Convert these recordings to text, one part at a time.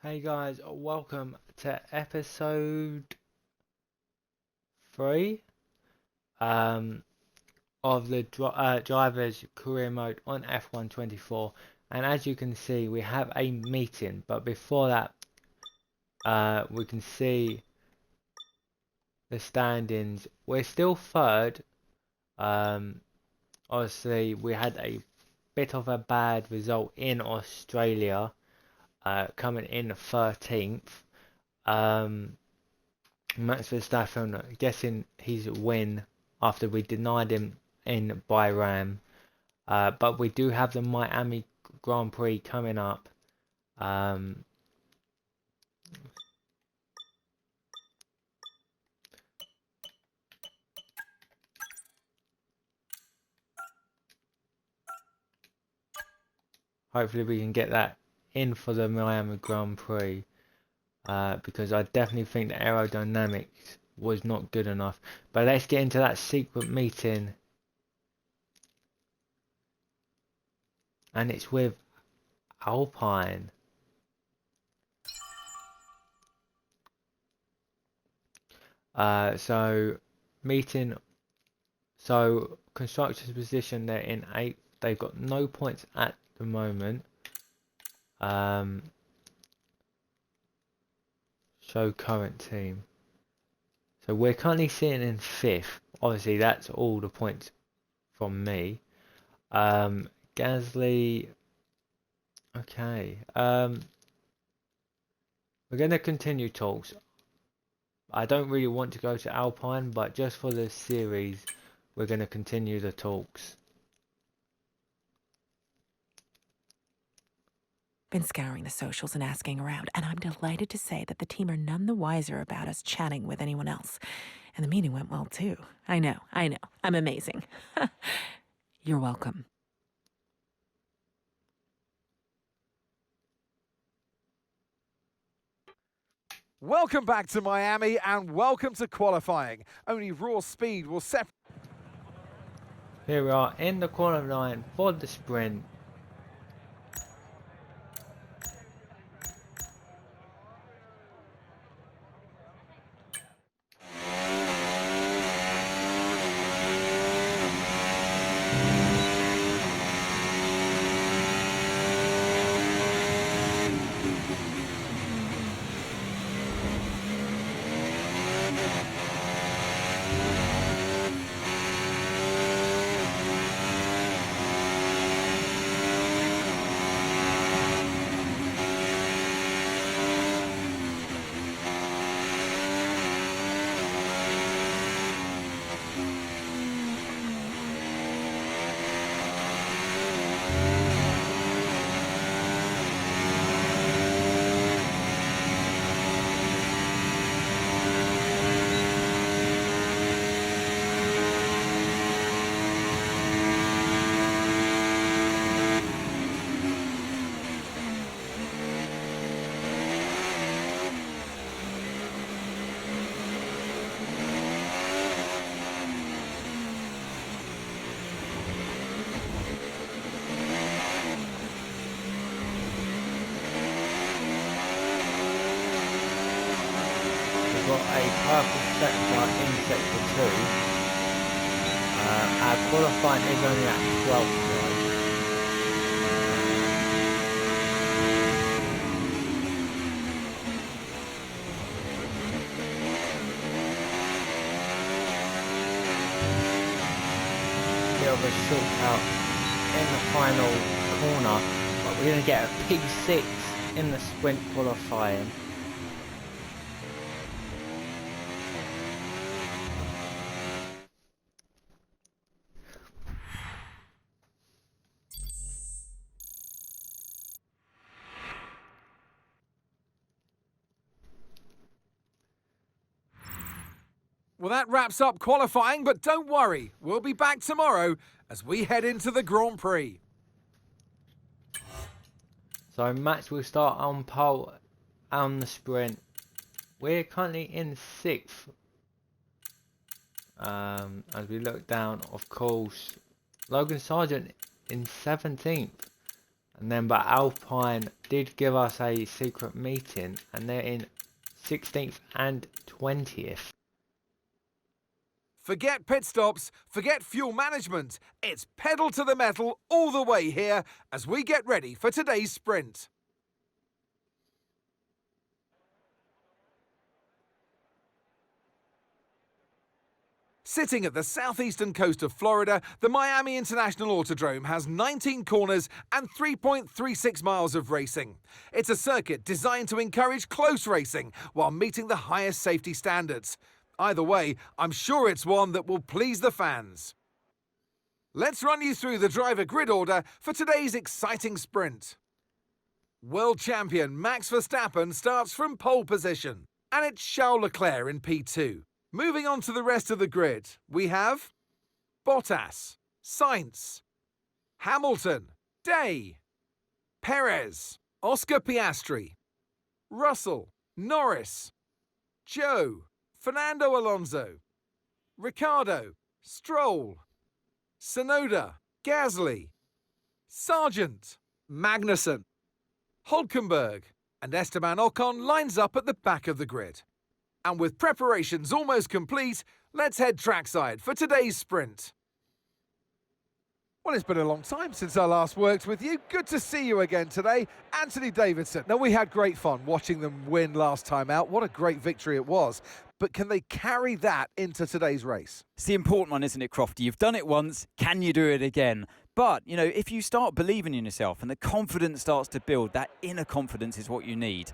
Hey guys, welcome to episode 3 um, of the driver's career mode on F124. And as you can see, we have a meeting, but before that, we can see the standings. We're still third. Obviously, we had a bit of a bad result in Australia, coming in 13th. Max Verstappen getting his win after we denied him in Bahrain. But we do have the Miami Grand Prix coming up. Hopefully we can get that in for the Miami Grand Prix. Because I definitely think the aerodynamics was not good enough. But let's get into that secret meeting. And it's with Alpine. So meeting. So constructors position, they're in 8th. They've got no points at the moment. Show current team. So we're currently sitting in 5th. Obviously that's all the points from me. Gasly. Okay. We're going to continue talks. I don't really want to go to Alpine, but just for the series, we're going to continue the talks. Been scouring the socials and asking around, and I'm delighted to say that the team are none the wiser about us chatting with anyone else. And the meeting went well, too. I know. I'm amazing. You're welcome. Welcome back to Miami and welcome to qualifying. Only raw speed will separate. Here we are in the corner line for the sprint. Got a purple sector in sector 2. Our qualifying is only at 12th though. Bit of a shortcut in the final corner, but we're going to get a P6 in the sprint qualifying. Well, that wraps up qualifying, but don't worry, we'll be back tomorrow as we head into the Grand Prix. So Max will start on pole on the sprint. We're currently in 6th. As we look down, of course, Logan Sargent in 17th. And then, but Alpine did give us a secret meeting, and they're in 16th and 20th. Forget pit stops, forget fuel management. It's pedal to the metal all the way here as we get ready for today's sprint. Sitting at the southeastern coast of Florida, the Miami International Autodrome has 19 corners and 3.36 miles of racing. It's a circuit designed to encourage close racing while meeting the highest safety standards. Either way, I'm sure it's one that will please the fans. Let's run you through the driver grid order for today's exciting sprint. World champion Max Verstappen starts from pole position, and it's Charles Leclerc in P2. Moving on to the rest of the grid, we have Bottas, Sainz, Hamilton, Day, Perez, Oscar Piastri, Russell, Norris, Joe, Fernando Alonso, Ricciardo, Stroll, Tsunoda, Gasly, Sargent, Magnussen, Hulkenberg, and Esteban Ocon lines up at the back of the grid. And with preparations almost complete, let's head trackside for today's sprint. Well, it's been a long time since I last worked with you. Good to see you again today, Anthony Davidson. Now, we had great fun watching them win last time out. What a great victory it was. But can they carry that into today's race? It's the important one, isn't it, Crofty? You've done it once, can you do it again? But, you know, if you start believing in yourself and the confidence starts to build, that inner confidence is what you need.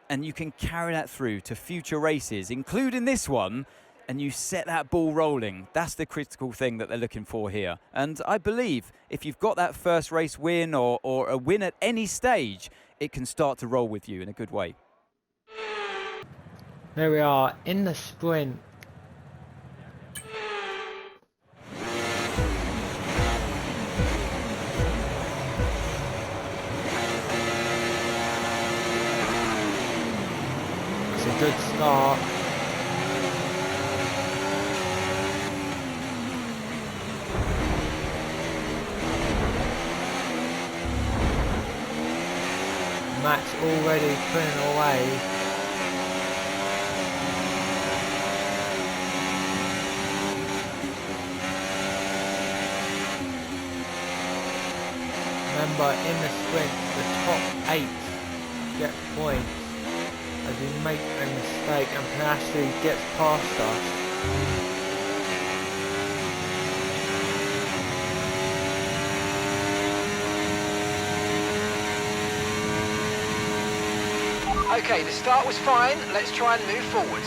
And you can carry that through to future races, including this one, and you set that ball rolling. That's the critical thing that they're looking for here. And I believe if you've got that first race win or a win at any stage, it can start to roll with you in a good way. There we are in the sprint. It's a good start. Max already putting away. Remember, in the sprint, the top 8 get points as we make a mistake and Piastri gets past us. Okay, the start was fine. Let's try and move forward.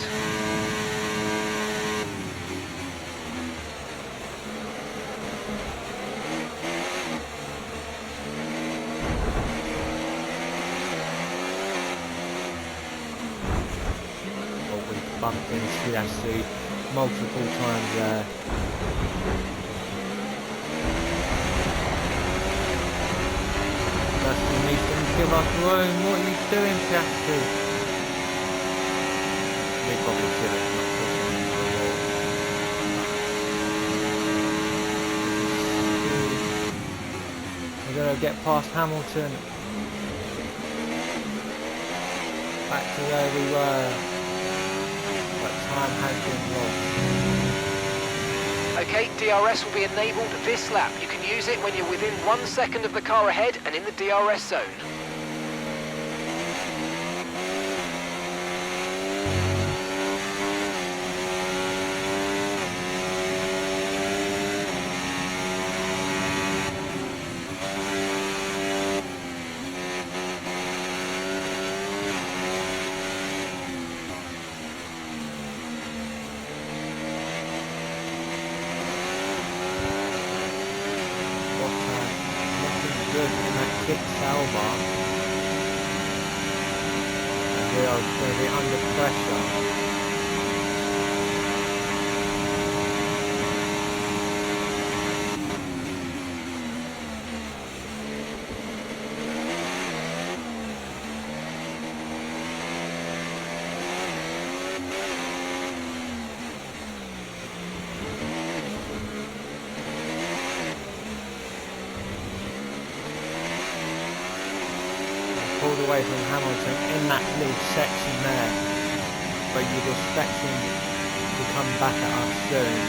Well, we bumped into Piastri multiple times there. Piastri needs to give us room. What are you doing, Piastri? They probably feel it's not pushing into the wall. We're going to get past Hamilton. Back to where we were. But time has been lost. Okay, DRS will be enabled this lap. You can use it when you're within 1 second of the car ahead and in the DRS zone. Good in that kick salva. And we are going to be under pressure. pulled away from Hamilton in that little section there, but you'd expect him to come back at us soon.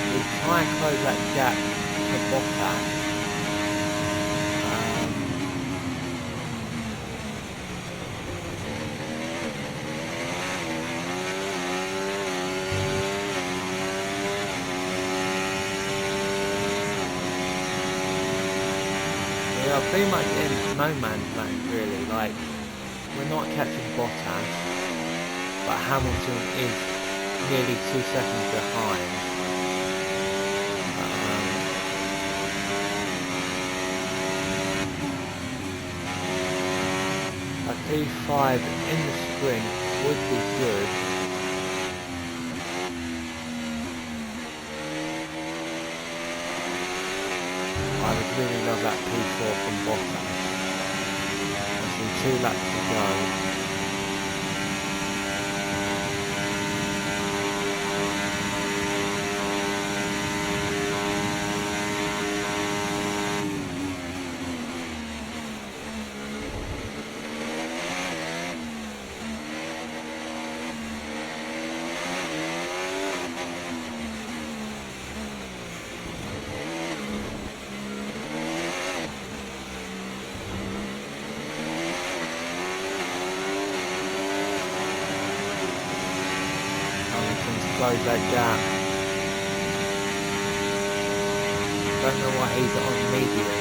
We try and close that gap to Bottas. We are pretty much in no man's land really, like we're not catching Bottas, but Hamilton is nearly 2 seconds behind. A P5 in the sprint would be good. I would really love that P4 from Bottas. There's 2 laps to go. Close that gap. Don't know why he's on medium.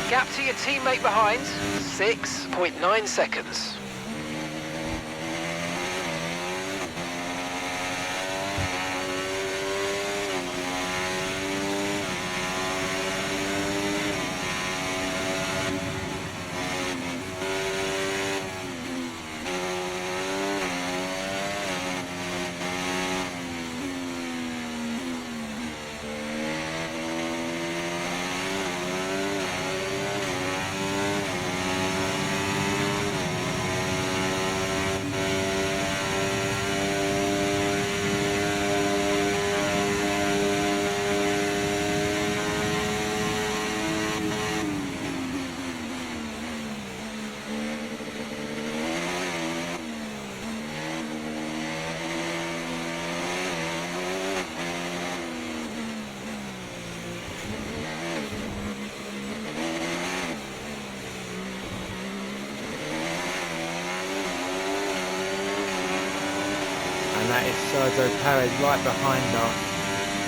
Gap to your teammate behind, 6.9 seconds. And that is Sergio Perez right behind us.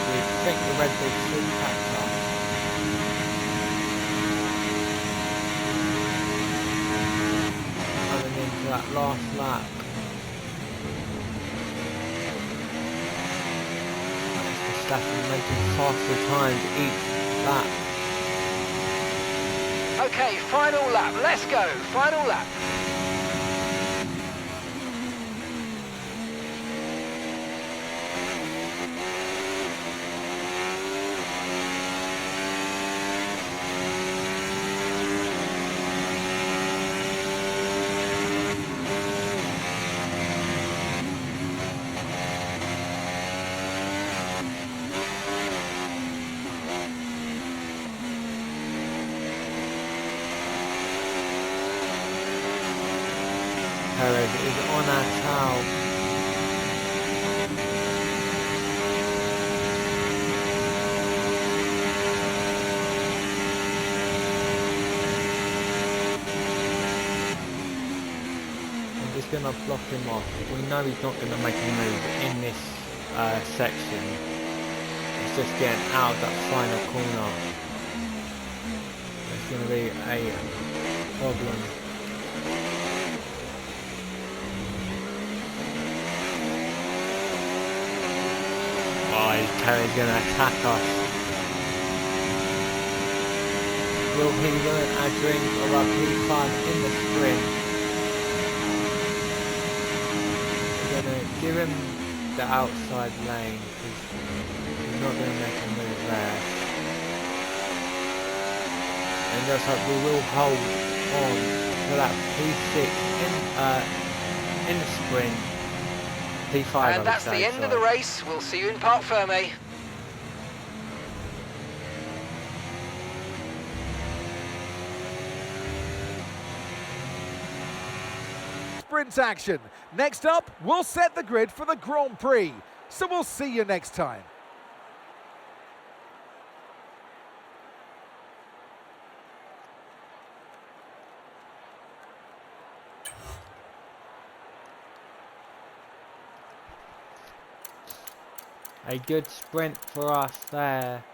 We think the Red Bull should catch us. Coming into that last lap. Verstappen making faster times each lap. Okay, final lap, let's go, final lap. Perez is on our tail. I'm just going to block him off. We know he's not going to make a move in this section. He's just getting out of that final corner. There's going to be a problem. Perez going to attack us. Will he learn a drink of our P5 in the sprint? We're going to give him the outside lane because he's not going to make a move there. And And looks like we will hold on to that P6 in the sprint. P5, And that's the end of the race. We'll see you in Parc Fermé. Sprint action. Next up, we'll set the grid for the Grand Prix. So we'll see you next time. A good sprint for us there.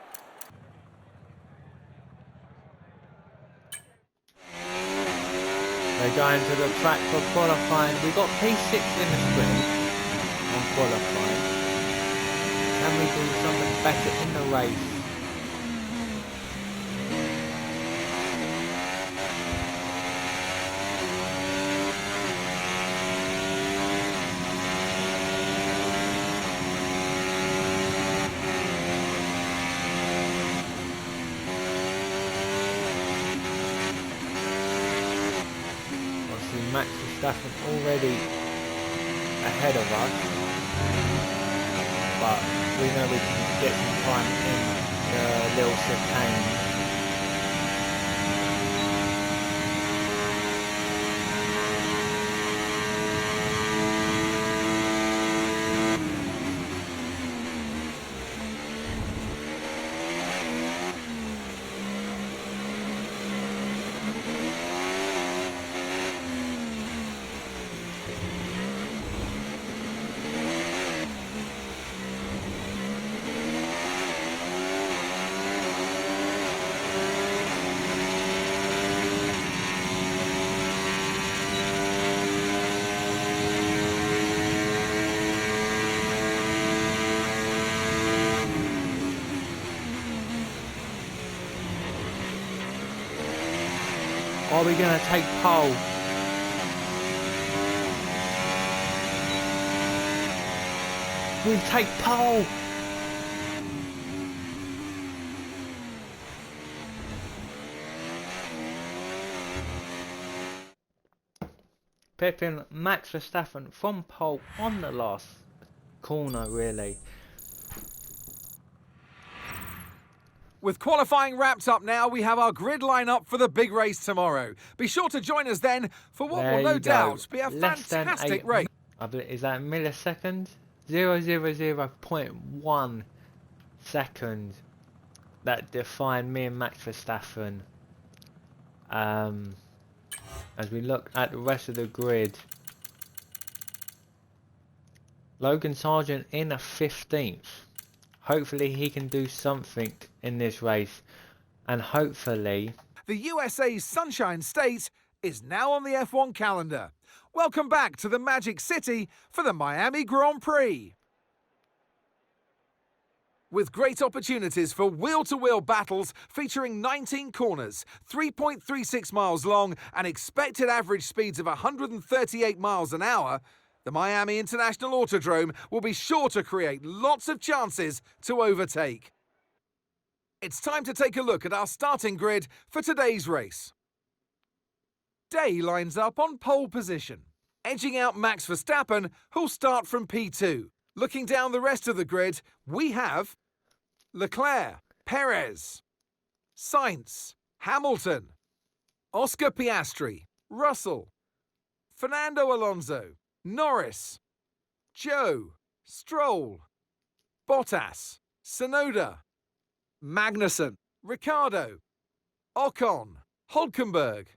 They're going to the track for qualifying. We got P6 in the sprint on qualifying. Can we do something better in the race? Max Verstappen already ahead of us, but we know we can get some time in the little chicane. Are we going to take pole? We take pole! Pipping Max Verstappen from pole on the last corner, really. With qualifying wrapped up now, we have our grid lineup for the big race tomorrow. Be sure to join us then for what will no doubt be a fantastic race. Is that milliseconds? 0.1 seconds that define me and Max Verstappen. As we look at the rest of the grid, Logan Sargent in a 15th. Hopefully he can do something in this race, and hopefully the USA's Sunshine State is now on the F1 calendar. Welcome back to the Magic City for the Miami Grand Prix. With great opportunities for wheel-to-wheel battles featuring 19 corners, 3.36 miles long and expected average speeds of 138 miles an hour, the Miami International Autodrome will be sure to create lots of chances to overtake. It's time to take a look at our starting grid for today's race. Day lines up on pole position, edging out Max Verstappen, who'll start from P2. Looking down the rest of the grid, we have Leclerc, Perez, Sainz, Hamilton, Oscar Piastri, Russell, Fernando Alonso, Norris, Joe, Stroll, Bottas, Tsunoda, Magnussen, Ricciardo, Ocon, Hülkenberg,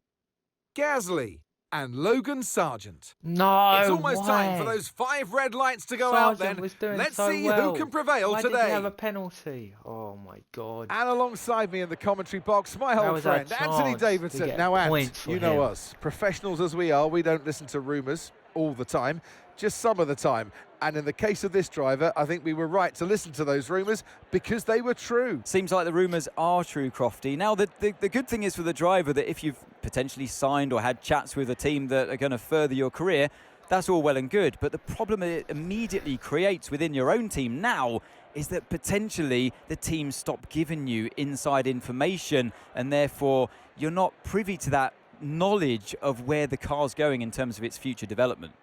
Gasly and Logan Sargent. no. It's almost time for those 5 red lights to go out then. Let's see who can prevail Why today. Did he have a penalty? Oh my god. And alongside me in the commentary box, my old friend, Anthony Davidson. Now, Ant, you know us. Professionals as we are, we don't listen to rumours all the time, just some of the time. And in the case of this driver, I think we were right to listen to those rumours because they were true. Seems like the rumours are true, Crofty. Now, the good thing is for the driver that if you've potentially signed or had chats with a team that are going to further your career, that's all well and good. But the problem it immediately creates within your own team now is that potentially the teams stop giving you inside information, and therefore you're not privy to that knowledge of where the car's going in terms of its future development.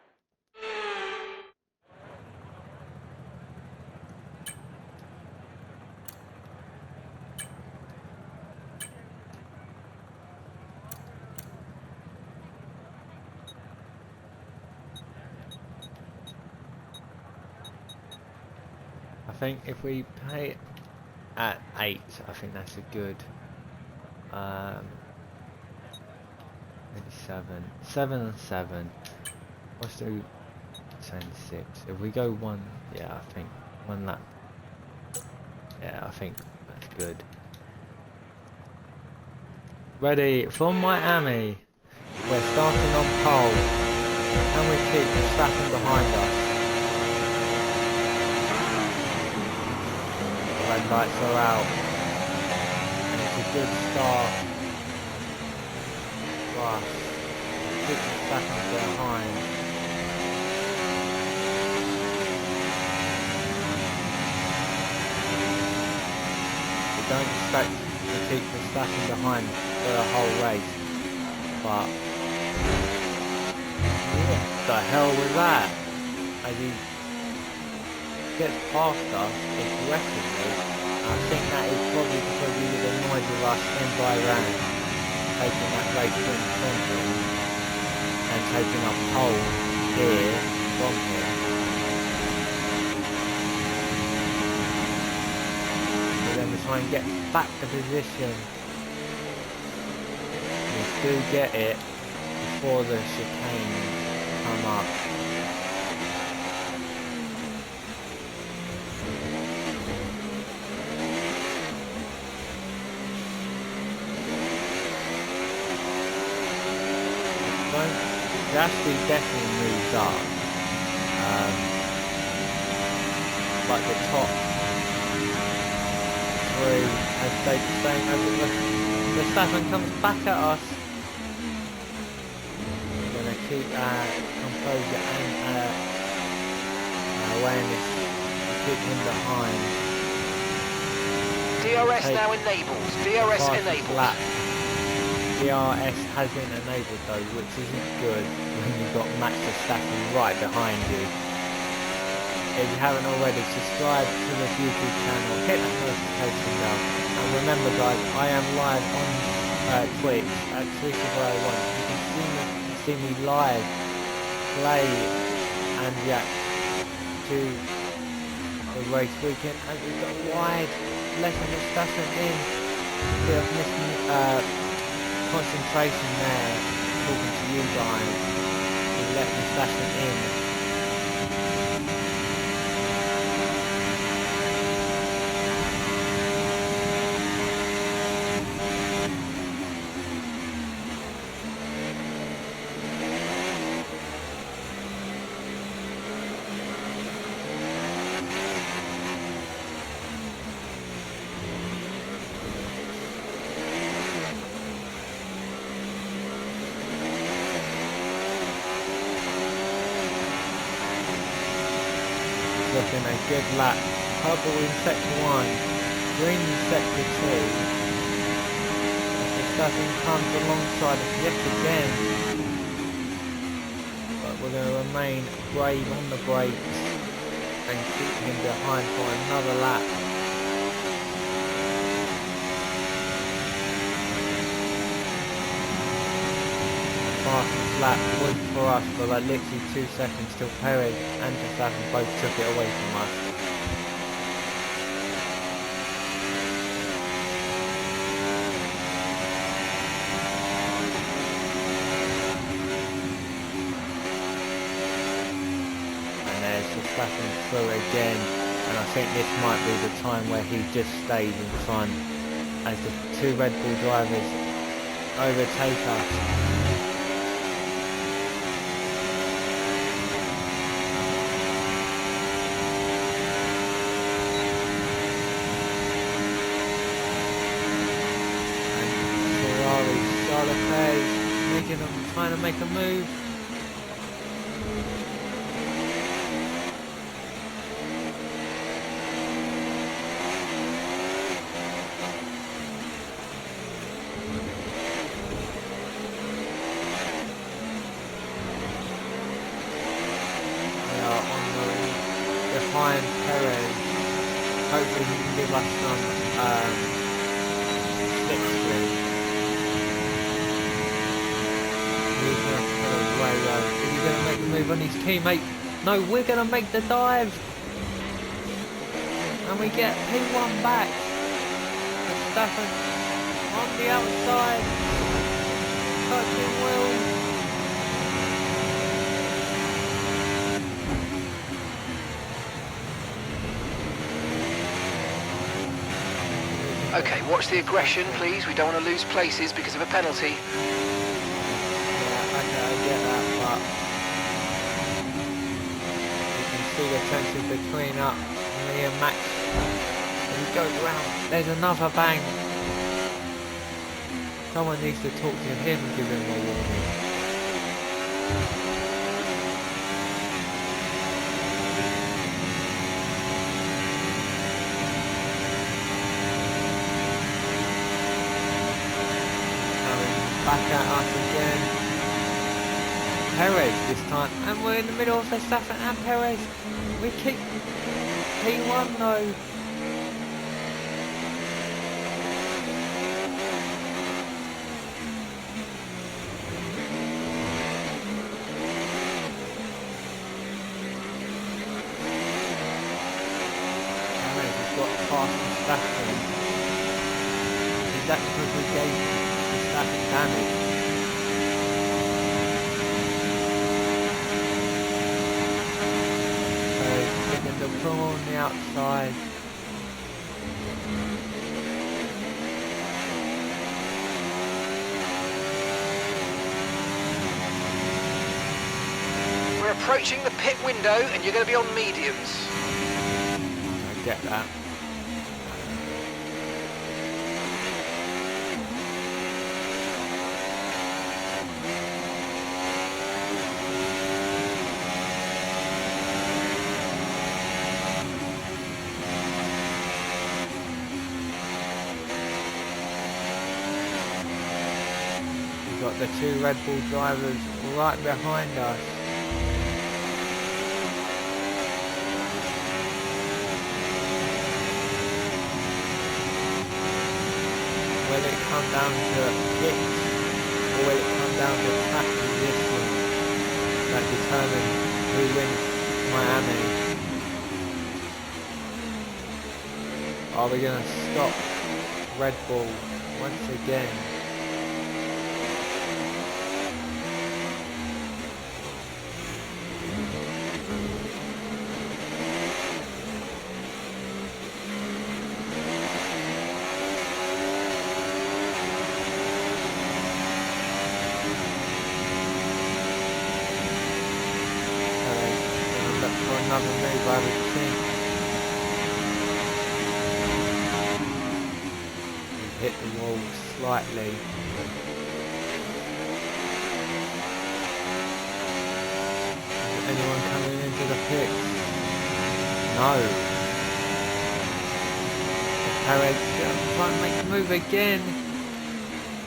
I think if we pay it at 8, I think that's a good maybe 7 and 7. Let's do 10 6. If we go 1, yeah, I think 1 lap, yeah, I think that's good. Ready for Miami. We're starting on pole. Can we keep Verstappen behind us? Red lights are out, and it's a good start for us. Keep Verstappen behind. We don't expect to keep Verstappen behind for the whole race, but what the hell was that? As he gets past us aggressively, I think that is probably because he was annoyed with us in Bahrain, taking that race in front of him and taking up pole here from him. But then we try and get back to position. We do get it before the chicane come up. Gasly definitely moves up, but the top 3 has stayed the same as the Verstappen comes back at us. We're going to keep composure and awareness to keep him behind. DRS now enabled. DRS enabled. Lap. DRS has been enabled though, which isn't good when you've got Max Verstappen right behind you. If you haven't already, subscribe to the YouTube channel, hit that notification bell, and remember guys, I am live on Twitch at Twitch if I want. You can see me live, play and react to the race weekend, and we've got wide left of Verstappen in. Bit of missing concentration there, talking to you guys. We let Verstappen in. Looking a good lap. Purple in sector 1, green in sector 2. Verstappen comes alongside us yet again. But we're going to remain brave on the brakes and keep him behind for another lap. Fastest lap was for us for like literally 2 seconds till Perez and Verstappen both took it away from us. And there's Verstappen through again, and I think this might be the time where he just stays in front as the 2 Red Bull drivers overtake us. Trying to make a move. slipstream. He's going to put away though. Is he going to make the move on his teammate? No, we're going to make the dive. And we get P1 back. Verstappen on the outside. Touching wheels. Okay, watch the aggression, please. We don't want to lose places because of a penalty. Yeah, okay, I get that, but you can see the tension between me and Max. And he goes round. There's another bang. Someone needs to talk to him and give him a warning. Back at us again. Perez this time, and we're in the middle of Verstappen and Perez. We keep P1 though. Perez has got past Verstappen. Is that because we gave Verstappen damage? Getting the pro on the outside. We're approaching the pit window and you're going to be on mediums. I get that. Got the two Red Bull drivers right behind us. Will it come down to kicks or will it come down to track position that determine who wins Miami? Are we going to stop Red Bull once again? Another move, I would think. We've hit the wall slightly. Is anyone coming into the pits? No. Perez trying to make the move again.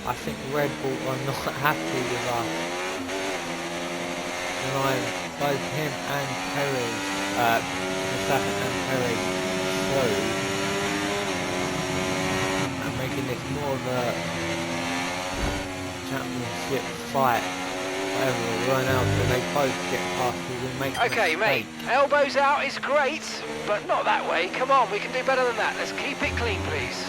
I think Red Bull are not happy with us. Both him and Perez, Verstappen and Perez slow, and making this more of a championship fight. Whatever we run out, and they both get past, we will make Okay, mate, elbows out is great, but not that way. Come on, we can do better than that. Let's keep it clean, please.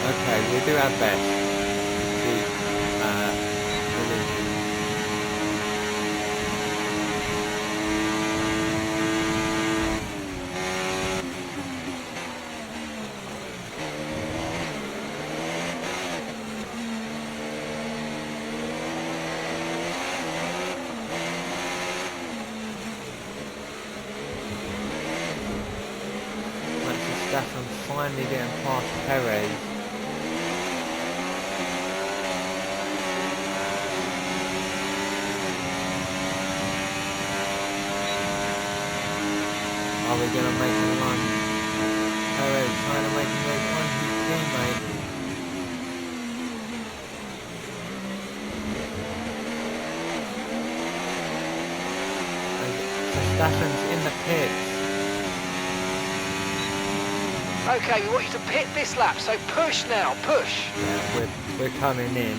Okay, we do our best. Verstappen finally getting past Perez. Are we going to make a run? Perez trying to make a move on his teammate. Verstappen's in the pits. Okay, we want you to pit this lap, so push now, push. Yeah, we're coming in.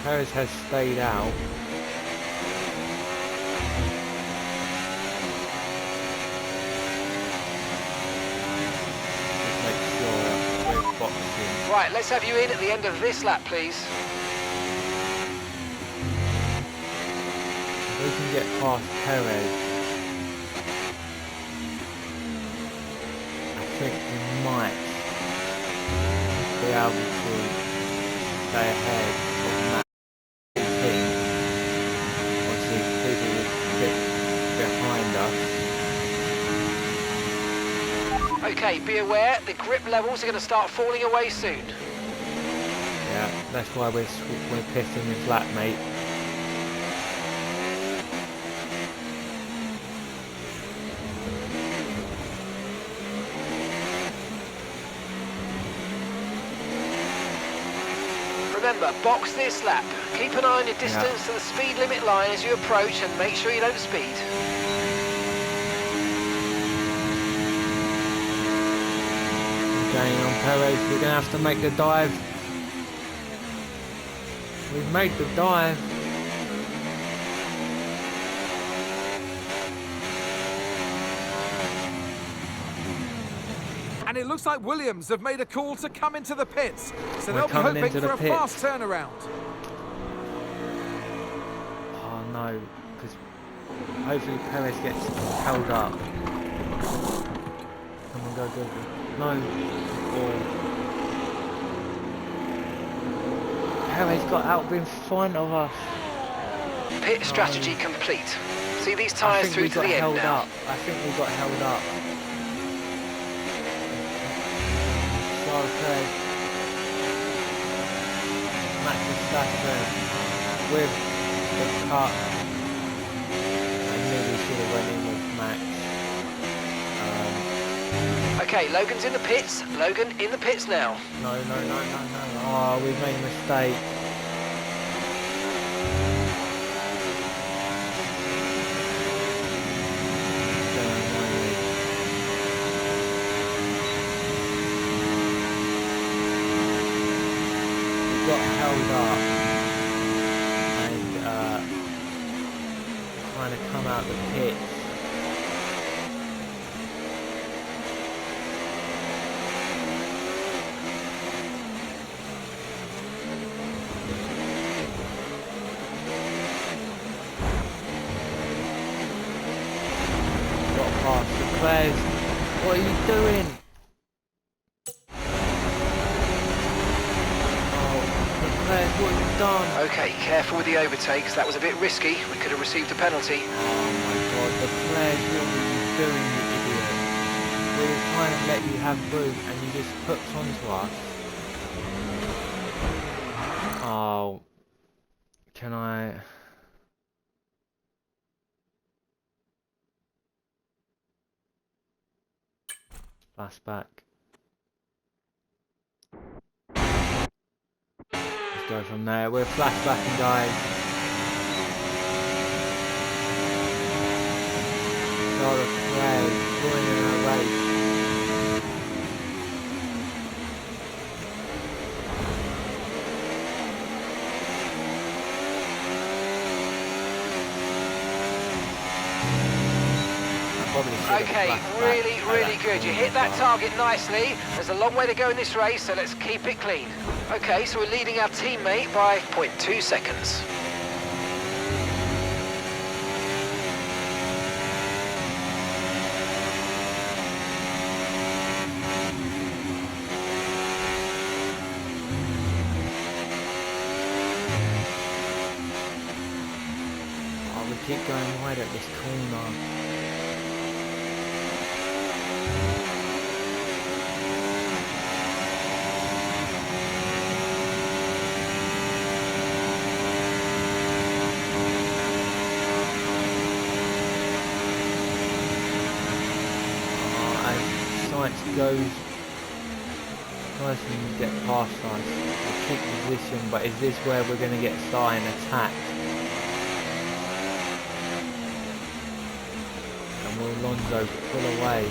Perez has stayed out. Just make sure that we're boxing. Right, let's have you in at the end of this lap, please. We can get past Perez. I think we might be able to stay ahead of Matt. Obviously, people will get behind us. Okay, be aware, the grip levels are going to start falling away soon. Yeah, that's why we're pissing this lap, mate. Remember, box this lap. Keep an eye on your distance to the speed limit line as you approach and make sure you don't speed. Going on Perez, we're going to have to make the dive. We've made the dive. And it looks like Williams have made a call to come into the pits. So We're they'll be coming hoping into for the a pits. fast turnaround. Oh no, because hopefully Perez gets held up. Come on, go. No. Or Perez got out in front of us. Pit strategy complete. See these I tyres think through we to got the end held now. up. I think we got held up. Charles Perez. Max Verstappen with the cut. I knew we should have went in with Max. Okay, Logan's in the pits. Logan in the pits now. No. Oh, we made a mistake. We got held up and trying to come out the pit. Got past the players. What are you doing? Oh, the players, what have you done? Okay, careful with the overtakes. That was a bit risky. We could have received a penalty. Oh my god, the players, what were you doing, you idiot? We were trying to let you have room and you just hooked onto us. Oh, can I... Flashback. Let's go from there. We're flashbacking, guys. Charles Perez winning our race. Okay, really good. You hit that target nicely. There's a long way to go in this race, so let's keep it clean. Okay, so we're leading our teammate by 0.2 seconds. Oh, we keep going wide at this corner. Science goes nice and get past us. We'll keep position, but is this where we're going to get started and attack? And will Alonso pull away?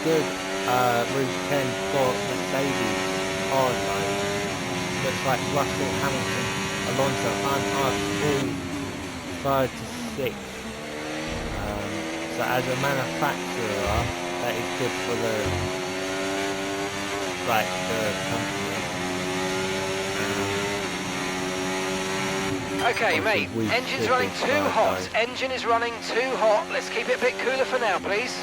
good Route 10 for Mercedes hard mode. Looks like Russell, Hamilton, Alonso and us all 3rd to 6th. So as a manufacturer, that is good for the company. Okay, mate, engine's running too hot. Engine is running too hot. Let's keep it a bit cooler for now, please.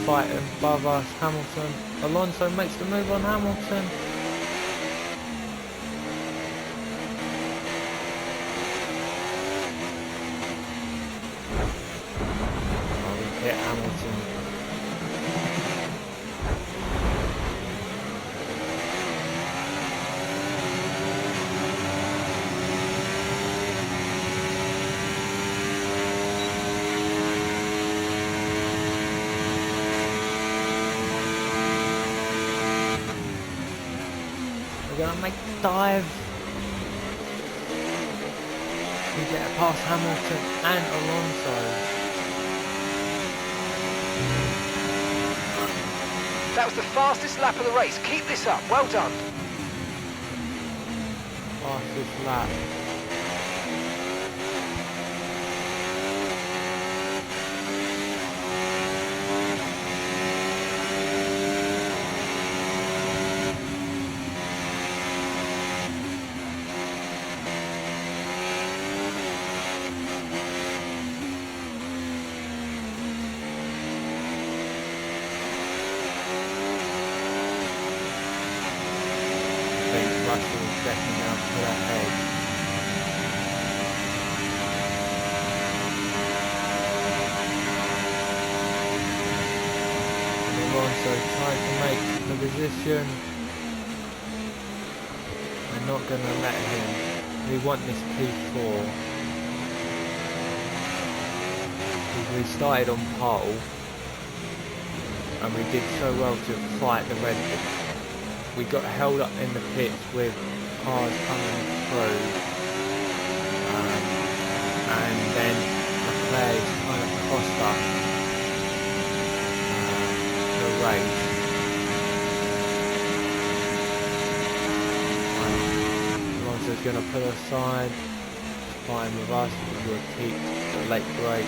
Fight above us, Hamilton. Alonso makes the move on Hamilton. Oh, we hit Hamilton. Gonna make the dive. We get past Hamilton and Alonso. That was the fastest lap of the race. Keep this up. Well done. Fastest lap. Russell checking out for that head. And Alonso tries to make the position. We're not going to let him. We want this P4. We started on pole. And we did so well to fight the red. We got held up in the pits with cars coming through, and then the players kind of cost us the race. Alonso's going to pull aside, fine with us, we'll keep the late break.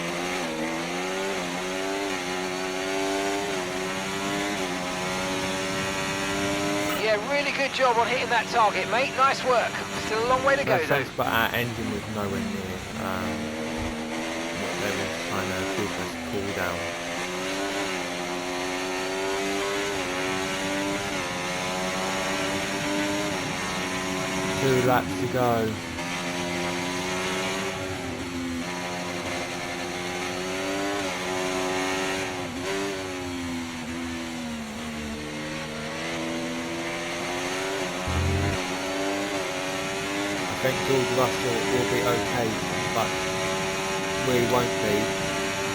Yeah, really good job on hitting that target, mate. Nice work. Still a long way to go, though. But our engine was nowhere near what they were trying to keep us cool down. Two laps to go. I think George Russell will be okay, but we won't be.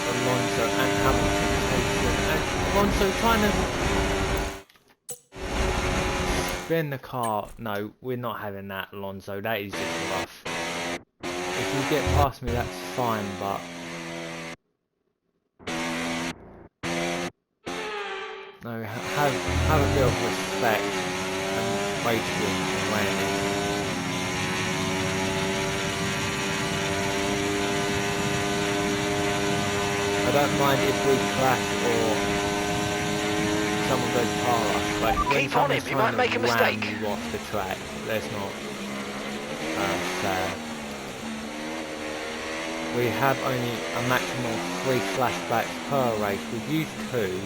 Alonso and Hamilton chasing, and Alonso trying to spin the car. No, we're not having that, Alonso. That is just rough. If you get past me, that's fine, but no, have a bit of respect and wait for awareness. I don't mind if we crash or someone goes past us, but keep on him, you might make a mistake. You off the track, let's not fair. We have only a maximum of 3 flashbacks per race. We've used 2.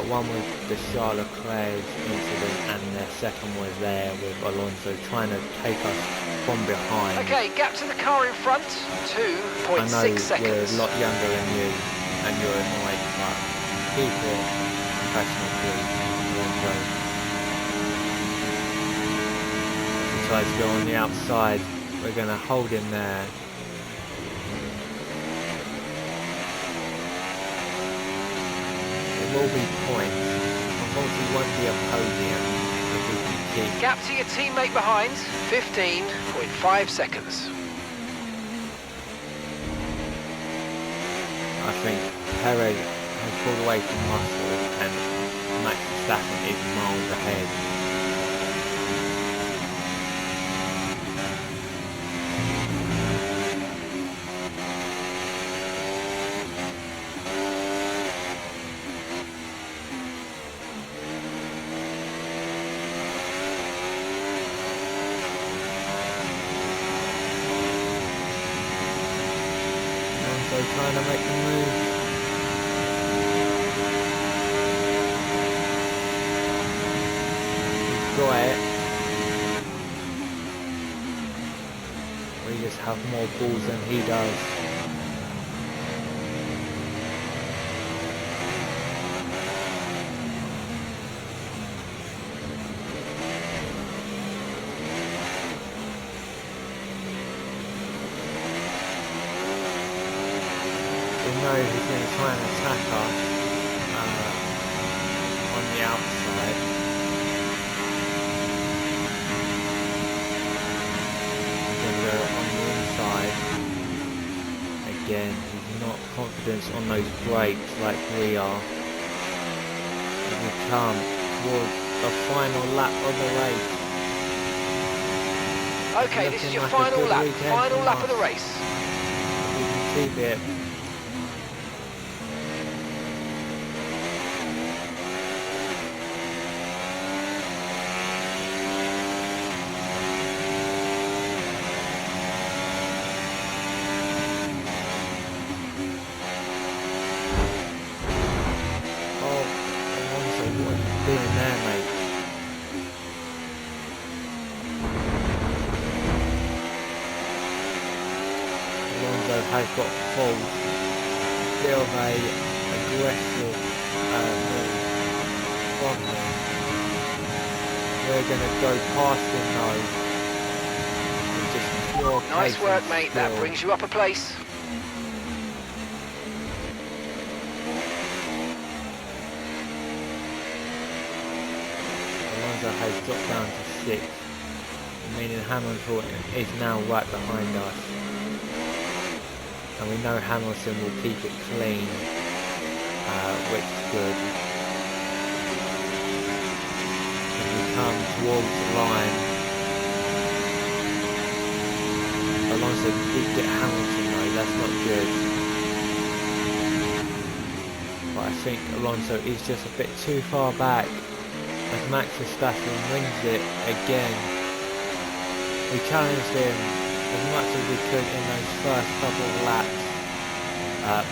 One was the Charles Leclerc incident, and the second was there with Alonso trying to take us from behind. Okay, gap to the car in front, 2.6 seconds. We're a lot younger than you, and you're annoyed, but keep it professional, please. Alonso. If he tries to go on the outside, we're going to hold him there. will be points. Unfortunately, won't be a podium. If we can keep. Gap to your teammate behind, 15.5 seconds. I think Perez has pulled away from Russell and Max Verstappen is miles ahead. Alonso trying to make the move. Got it. We just have more balls than he does. We know he's going to try and attack us on the outside. On the inside. Again, he's not confident on those brakes like we are. As we come towards the final lap of the race. Okay, this is your Looking like a final good lap. weekend Final from lap of the us. race. We can keep it. What are you doing there, mate? Alonso has got full, bit of a aggressive move from him. We're going to go past him though. With just pure Nice pace work, and mate. That skill. brings you up a place. Alonso has dropped down to 6, meaning Hamilton is now right behind us. And we know Hamilton will keep it clean, which is good. As we come towards the line, Alonso did get Hamilton though, that's not good. But I think Alonso is just a bit too far back. As Max Verstappen wins it again. We challenged him as much as we could in those first couple of laps,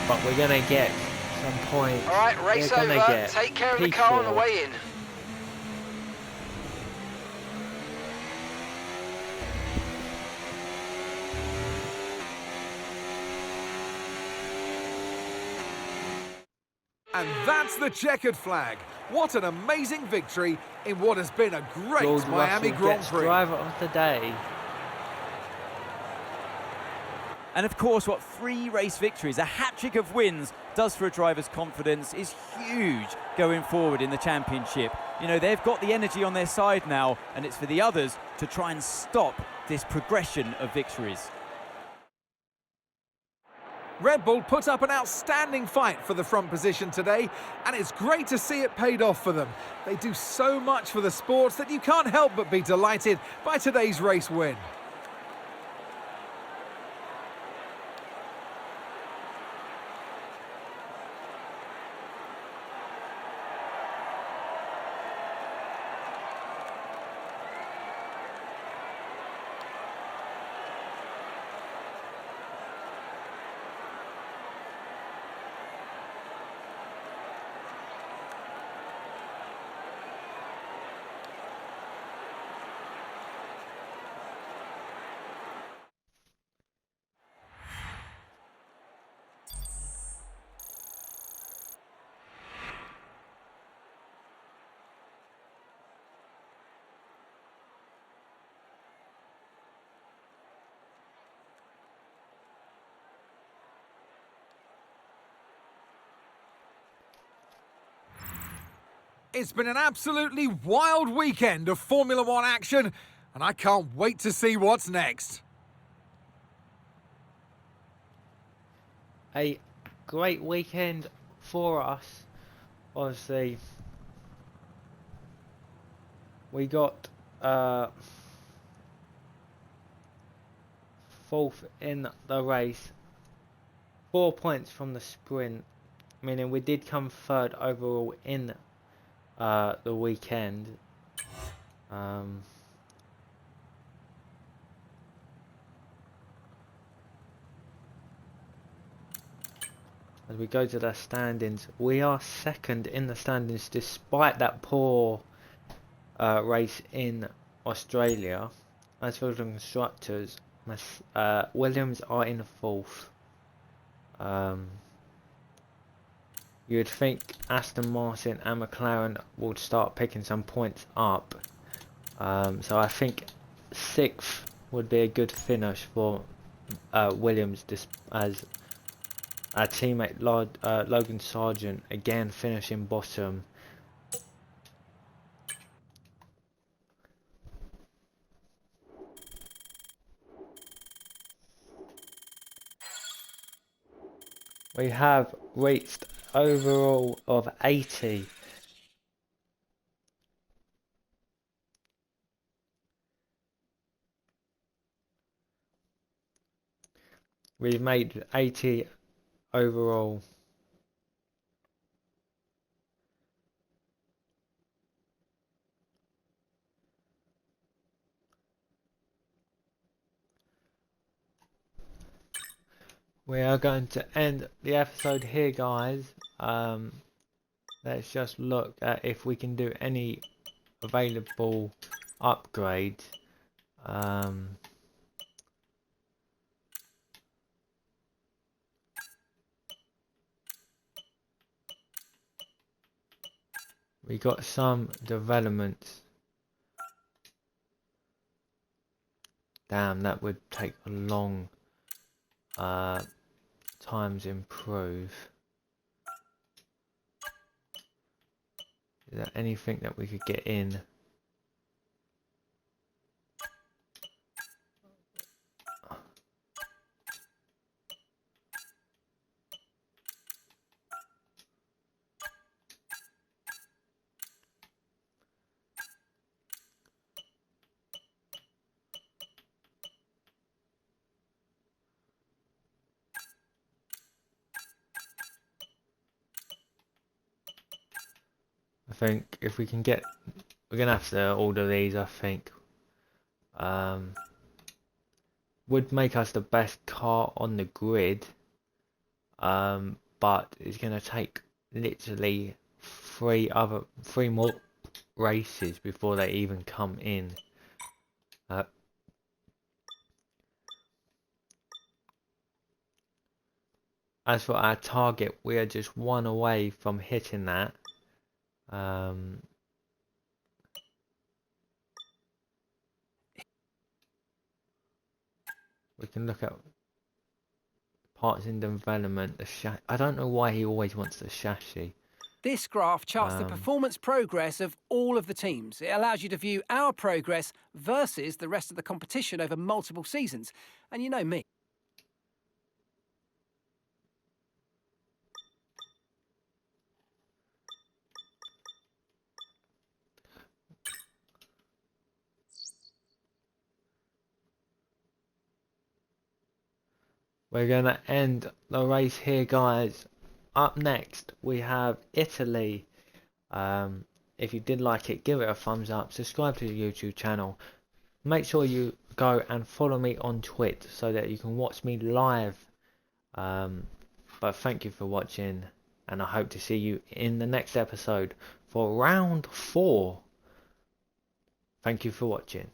but we're going to get some points. All right, race We're gonna over. get Take care of the car on the P4. way in. And that's the checkered flag. What an amazing victory in what has been a great George Miami Russell Grand gets Prix. driver of the day. And of course, what 3 race victories, a hat-trick of wins, does for a driver's confidence is huge going forward in the championship. You know, they've got the energy on their side now, and it's for the others to try and stop this progression of victories. Red Bull put up an outstanding fight for the front position today, and it's great to see it paid off for them. They do so much for the sport that you can't help but be delighted by today's race win. It's been an absolutely wild weekend of Formula One action, and I can't wait to see what's next. A great weekend for us. Obviously, we got fourth in the race, 4 points from the sprint, meaning we did come third overall in the weekend. As we go to the standings, we are second in the standings despite that poor race in Australia. As for the constructors, Williams are in fourth. You'd think Aston Martin and McLaren would start picking some points up. So I think sixth would be a good finish for Williams, as our teammate Logan Sargent again finishing bottom. We have reached overall of 80. We've made 80 overall. We are going to end the episode here, guys. Let's just look at if we can do any available upgrades. We got some developments. Damn, that would take a long time to improve. Is there anything that we could get in? I think if we can get, we're gonna have to order these. I think would make us the best car on the grid, but it's gonna take literally three more races before they even come in. As for our target, we are just one away from hitting that. We can look at parts in development. I don't know why he always wants the chassis. This graph charts the performance progress of all of the teams. It allows you to view our progress versus the rest of the competition over multiple seasons. And you know me. We're going to end the race here, guys. Up next, we have Italy. If you did like it, give it a thumbs up. Subscribe to the YouTube channel. Make sure you go and follow me on Twitch so that you can watch me live. But thank you for watching, and I hope to see you in the next episode for round 4. Thank you for watching.